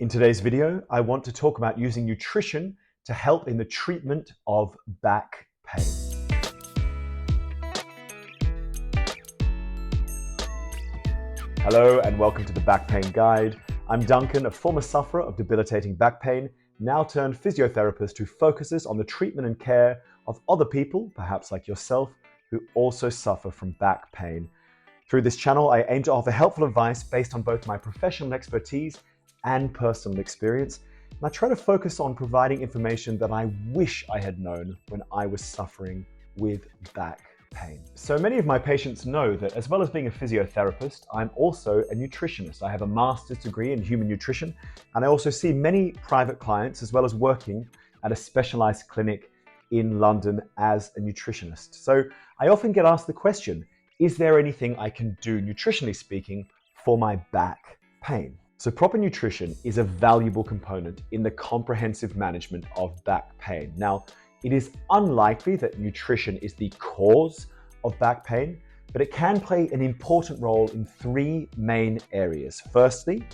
In today's video, I want to talk about using nutrition to help in the treatment of back pain. Hello and welcome to the Back Pain Guide. I'm Duncan, a former sufferer of debilitating back pain, now turned physiotherapist who focuses on the treatment and care of other people, perhaps like yourself, who also suffer from back pain. Through this channel, I aim to offer helpful advice based on both my professional expertise and personal experience. And I try to focus on providing information that I wish I had known when I was suffering with back pain. So many of my patients know that as well as being a physiotherapist, I'm also a nutritionist. I have a master's degree in human nutrition, and I also see many private clients as well as working at a specialized clinic in London as a nutritionist. So I often get asked the question, is there anything I can do, nutritionally speaking, for my back pain? So proper nutrition is a valuable component in the comprehensive management of back pain. Now, it is unlikely that nutrition is the cause of back pain, but it can play an important role in three main areas. Firstly,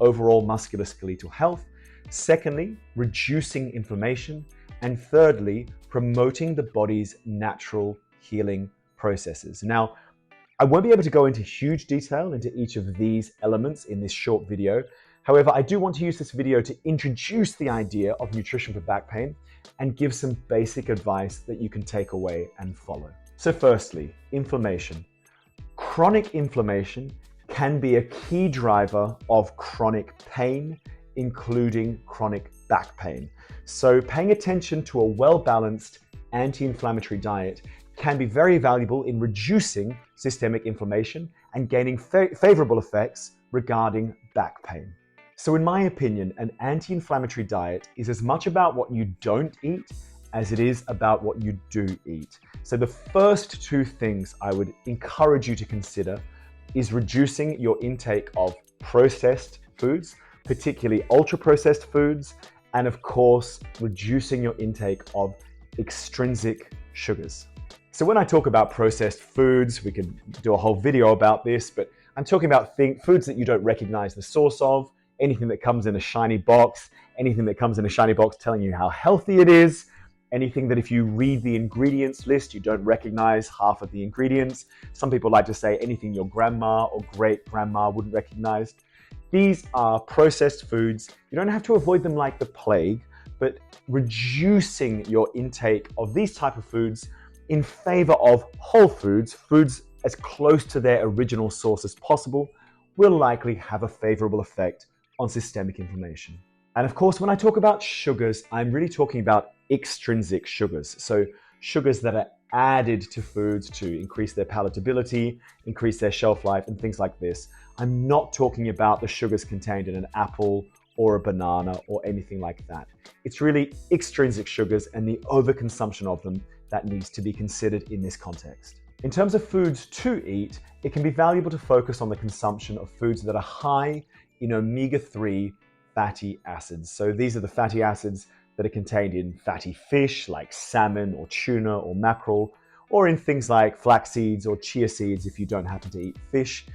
overall musculoskeletal health. Secondly, reducing inflammation. And thirdly, promoting the body's natural healing processes. Now, I won't be able to go into huge detail into each of these elements in this short video. However, I do want to use this video to introduce the idea of nutrition for back pain and give some basic advice that you can take away and follow. So firstly, inflammation. Chronic inflammation can be a key driver of chronic pain, including chronic back pain. So paying attention to a well-balanced anti-inflammatory diet can be very valuable in reducing systemic inflammation and gaining favorable effects regarding back pain. So in my opinion, an anti-inflammatory diet is as much about what you don't eat as it is about what you do eat. So the first two things I would encourage you to consider is reducing your intake of processed foods, particularly ultra-processed foods, and of course, reducing your intake of extrinsic sugars. So when I talk about processed foods, we can do a whole video about this, but I'm talking about foods that you don't recognize the source of, anything that comes in a shiny box, anything that comes in a shiny box telling you how healthy it is, anything that if you read the ingredients list, you don't recognize half of the ingredients. Some people like to say anything your grandma or great-grandma wouldn't recognize. These are processed foods. You don't have to avoid them like the plague, but reducing your intake of these type of foods in favor of whole foods, foods as close to their original source as possible, will likely have a favorable effect on systemic inflammation. And of course, when I talk about sugars, I'm really talking about extrinsic sugars. So sugars that are added to foods to increase their palatability, increase their shelf life, and things like this. I'm not talking about the sugars contained in an apple or a banana or anything like that. It's really extrinsic sugars and the overconsumption of them that needs to be considered in this context. In terms of foods to eat, it can be valuable to focus on the consumption of foods that are high in omega-3 fatty acids. So these are the fatty acids that are contained in fatty fish like salmon or tuna or mackerel, or in things like flax seeds or chia seeds if you don't happen to eat fish.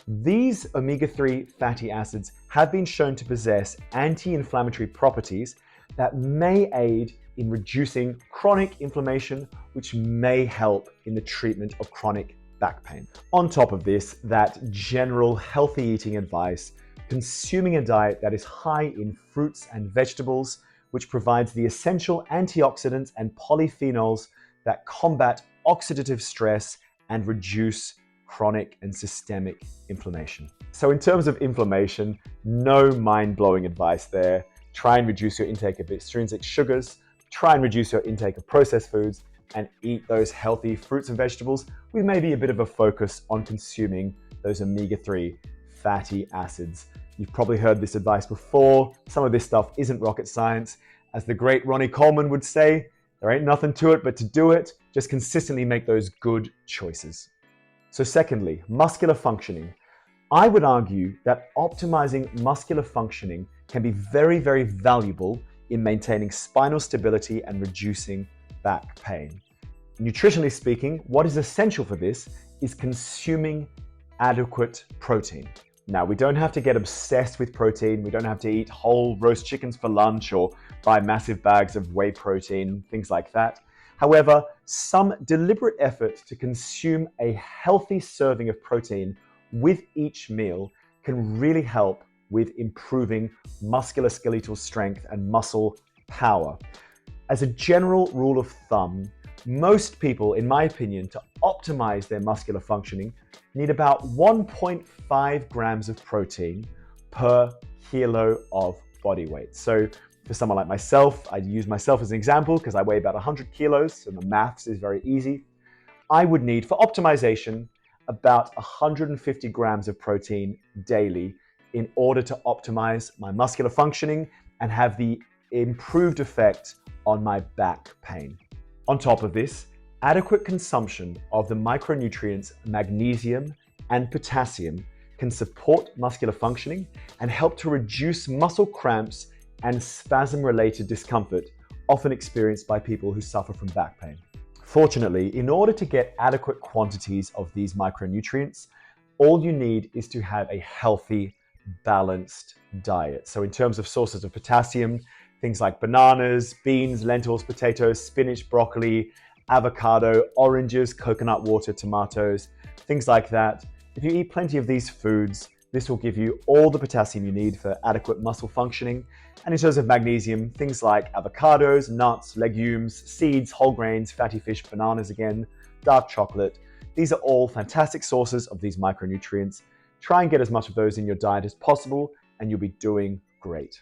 These omega-3 fatty acids have been shown to possess anti-inflammatory properties that may aid in reducing chronic inflammation, which may help in the treatment of chronic back pain. On top of this, that general healthy eating advice, consuming a diet that is high in fruits and vegetables, which provides the essential antioxidants and polyphenols that combat oxidative stress and reduce chronic and systemic inflammation. So in terms of inflammation, no mind-blowing advice there. Try and reduce your intake of extrinsic sugars, try and reduce your intake of processed foods, and eat those healthy fruits and vegetables with maybe a bit of a focus on consuming those omega-3 fatty acids. You've probably heard this advice before. Some of this stuff isn't rocket science. As the great Ronnie Coleman would say, there ain't nothing to it but to do it. Just consistently make those good choices. So secondly, muscular functioning. I would argue that optimizing muscular functioning can be very, very valuable in maintaining spinal stability and reducing back pain. Nutritionally speaking, what is essential for this is consuming adequate protein. Now, we don't have to get obsessed with protein. We don't have to eat whole roast chickens for lunch or buy massive bags of whey protein, things like that. However, some deliberate effort to consume a healthy serving of protein with each meal can really help with improving musculoskeletal strength and muscle power. As a general rule of thumb, most people, in my opinion, to optimize their muscular functioning, need about 1.5 grams of protein per kilo of body weight. So for someone like myself, I use myself as an example because I weigh about 100 kilos and the maths is very easy. I would need, for optimization, about 150 grams of protein daily in order to optimize my muscular functioning and have the improved effect on my back pain. On top of this, adequate consumption of the micronutrients magnesium and potassium can support muscular functioning and help to reduce muscle cramps and spasm-related discomfort, often experienced by people who suffer from back pain. Fortunately, in order to get adequate quantities of these micronutrients, all you need is to have a healthy, balanced diet. So in terms of sources of potassium, things like bananas, beans, lentils, potatoes, spinach, broccoli, avocado, oranges, coconut water, tomatoes, things like that. If you eat plenty of these foods, this will give you all the potassium you need for adequate muscle functioning. And in terms of magnesium, things like avocados, nuts, legumes, seeds, whole grains, fatty fish, bananas again, dark chocolate. These are all fantastic sources of these micronutrients. Try and get as much of those in your diet as possible, and you'll be doing great.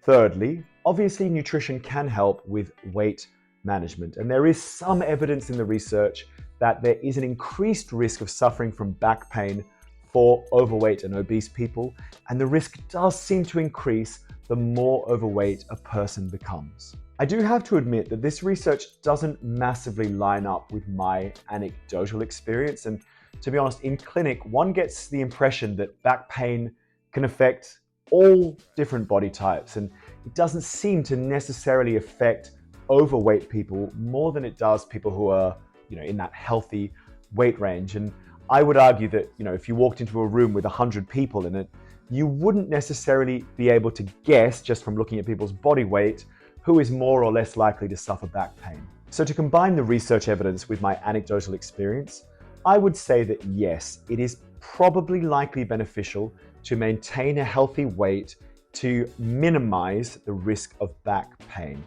Thirdly, obviously nutrition can help with weight management, and there is some evidence in the research that there is an increased risk of suffering from back pain for overweight and obese people, and the risk does seem to increase the more overweight a person becomes. I do have to admit that this research doesn't massively line up with my anecdotal experience, and to be honest, in clinic, one gets the impression that back pain can affect all different body types, and it doesn't seem to necessarily affect overweight people more than it does people who are, in that healthy weight range. And I would argue that, if you walked into a room with 100 people in it, you wouldn't necessarily be able to guess just from looking at people's body weight who is more or less likely to suffer back pain. So to combine the research evidence with my anecdotal experience, I would say that yes, it is probably likely beneficial to maintain a healthy weight to minimize the risk of back pain.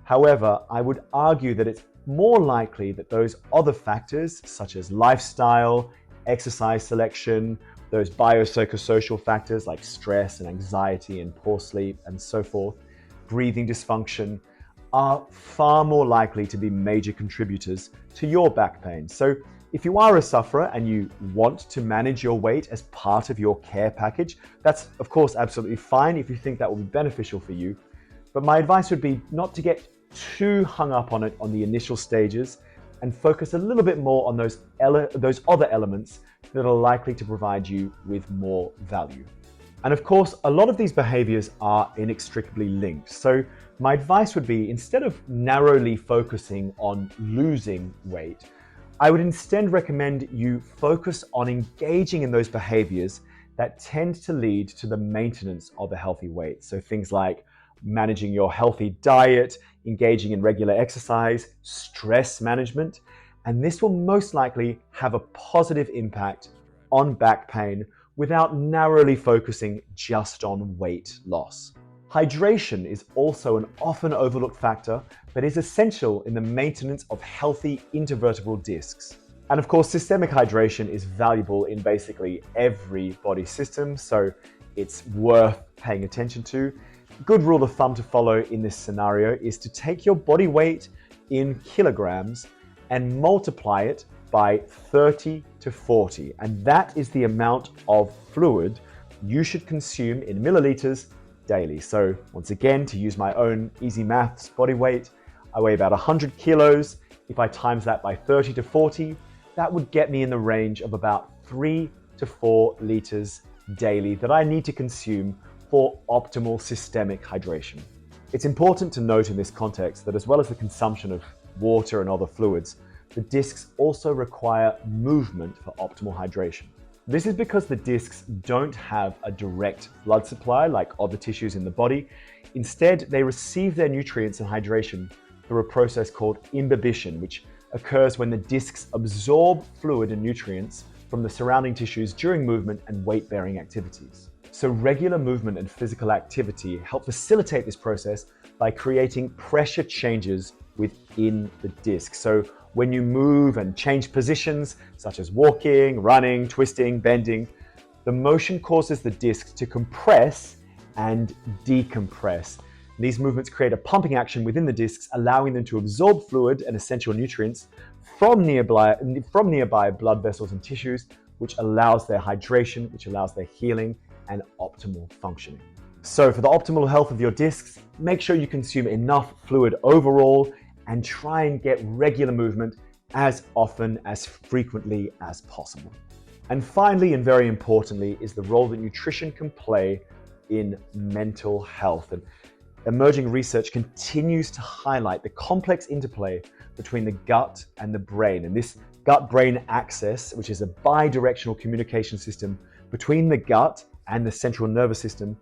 However, I would argue that it's more likely that those other factors, such as lifestyle, exercise selection, those biopsychosocial factors like stress and anxiety and poor sleep and so forth, breathing dysfunction, are far more likely to be major contributors to your back pain. So if you are a sufferer and you want to manage your weight as part of your care package, that's of course absolutely fine if you think that will be beneficial for you. But my advice would be not to get too hung up on it on the initial stages and focus a little bit more on those other elements that are likely to provide you with more value. And of course, a lot of these behaviors are inextricably linked. So my advice would be, instead of narrowly focusing on losing weight, I would instead recommend you focus on engaging in those behaviors that tend to lead to the maintenance of a healthy weight. So things like managing your healthy diet, engaging in regular exercise, stress management, and this will most likely have a positive impact on back pain without narrowly focusing just on weight loss. Hydration is also an often overlooked factor, but is essential in the maintenance of healthy intervertebral discs. And of course, systemic hydration is valuable in basically every body system, so it's worth paying attention to. A good rule of thumb to follow in this scenario is to take your body weight in kilograms and multiply it by 30 to 40. And that is the amount of fluid you should consume in milliliters daily. So once again, to use my own easy maths body weight, I weigh about 100 kilos. If I times that by 30 to 40, that would get me in the range of about 3 to 4 liters daily that I need to consume for optimal systemic hydration. It's important to note in this context that as well as the consumption of water and other fluids, the discs also require movement for optimal hydration. This is because the discs don't have a direct blood supply like other tissues in the body. Instead, they receive their nutrients and hydration through a process called imbibition, which occurs when the discs absorb fluid and nutrients from the surrounding tissues during movement and weight-bearing activities. So regular movement and physical activity help facilitate this process by creating pressure changes within the disc. So when you move and change positions, such as walking, running, twisting, bending, the motion causes the discs to compress and decompress. These movements create a pumping action within the discs, allowing them to absorb fluid and essential nutrients from nearby blood vessels and tissues, which allows their hydration, which allows their healing and optimal functioning. So for the optimal health of your discs, make sure you consume enough fluid overall and try and get regular movement as often, as frequently as possible. And finally, and very importantly, is the role that nutrition can play in mental health. And emerging research continues to highlight the complex interplay between the gut and the brain. And this gut-brain axis, which is a bidirectional communication system between the gut and the central nervous system,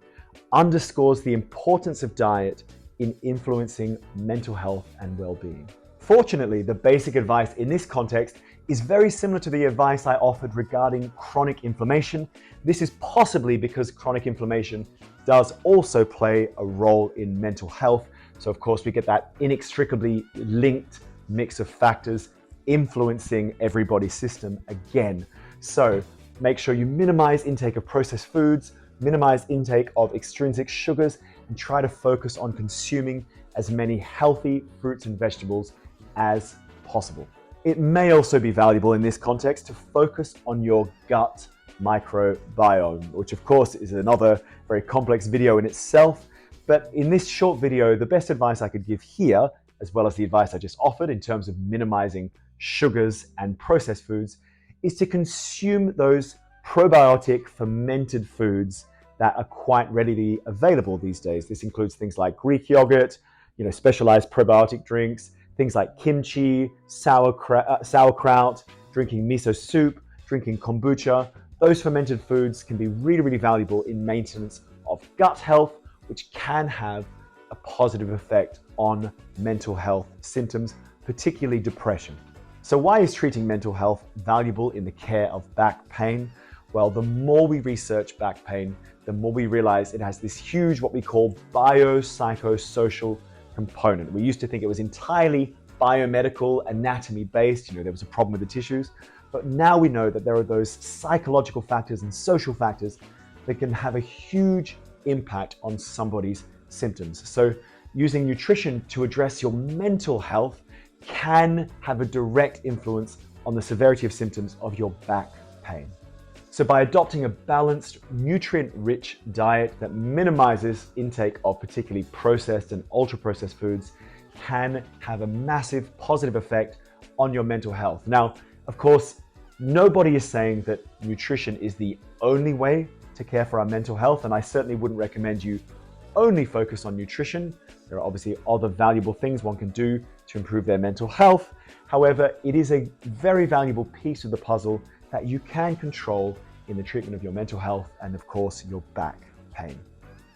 underscores the importance of diet in influencing mental health and well-being. Fortunately, the basic advice in this context is very similar to the advice I offered regarding chronic inflammation. This is possibly because chronic inflammation does also play a role in mental health. So of course, we get that inextricably linked mix of factors influencing everybody's system again. So make sure you minimize intake of processed foods, minimize intake of extrinsic sugars, and try to focus on consuming as many healthy fruits and vegetables as possible. It may also be valuable in this context to focus on your gut microbiome, which of course is another very complex video in itself. But in this short video, the best advice I could give here, as well as the advice I just offered in terms of minimizing sugars and processed foods, is to consume those probiotic fermented foods that are quite readily available these days. This includes things like Greek yogurt, specialized probiotic drinks, things like kimchi, sauerkraut, drinking miso soup, drinking kombucha. Those fermented foods can be really, really valuable in maintenance of gut health, which can have a positive effect on mental health symptoms, particularly depression. So why is treating mental health valuable in the care of back pain? Well, the more we research back pain, the more we realize it has this huge, what we call biopsychosocial component. We used to think it was entirely biomedical, anatomy-based, there was a problem with the tissues, but now we know that there are those psychological factors and social factors that can have a huge impact on somebody's symptoms. So using nutrition to address your mental health can have a direct influence on the severity of symptoms of your back pain. So by adopting a balanced, nutrient-rich diet that minimizes intake of particularly processed and ultra-processed foods can have a massive positive effect on your mental health. Now, of course, nobody is saying that nutrition is the only way to care for our mental health, and I certainly wouldn't recommend you only focus on nutrition. There are obviously other valuable things one can do to improve their mental health. However, it is a very valuable piece of the puzzle that you can control in the treatment of your mental health and, of course, your back pain.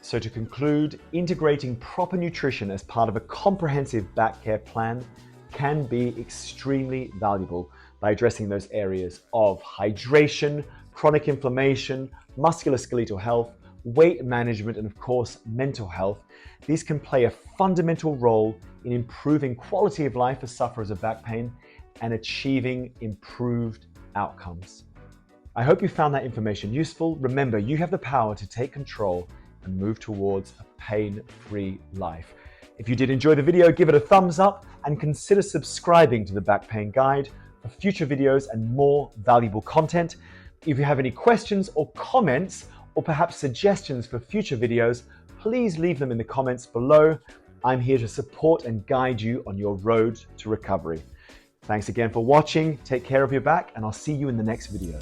So to conclude, integrating proper nutrition as part of a comprehensive back care plan can be extremely valuable by addressing those areas of hydration, chronic inflammation, musculoskeletal health, weight management, and of course, mental health. These can play a fundamental role in improving quality of life for sufferers of back pain and achieving improved outcomes. I hope you found that information useful. Remember, you have the power to take control and move towards a pain-free life. If you did enjoy the video, give it a thumbs up and consider subscribing to the Back Pain Guide for future videos and more valuable content. If you have any questions or comments, or perhaps suggestions for future videos, please leave them in the comments below. I'm here to support and guide you on your road to recovery. Thanks again for watching. Take care of your back, and I'll see you in the next video.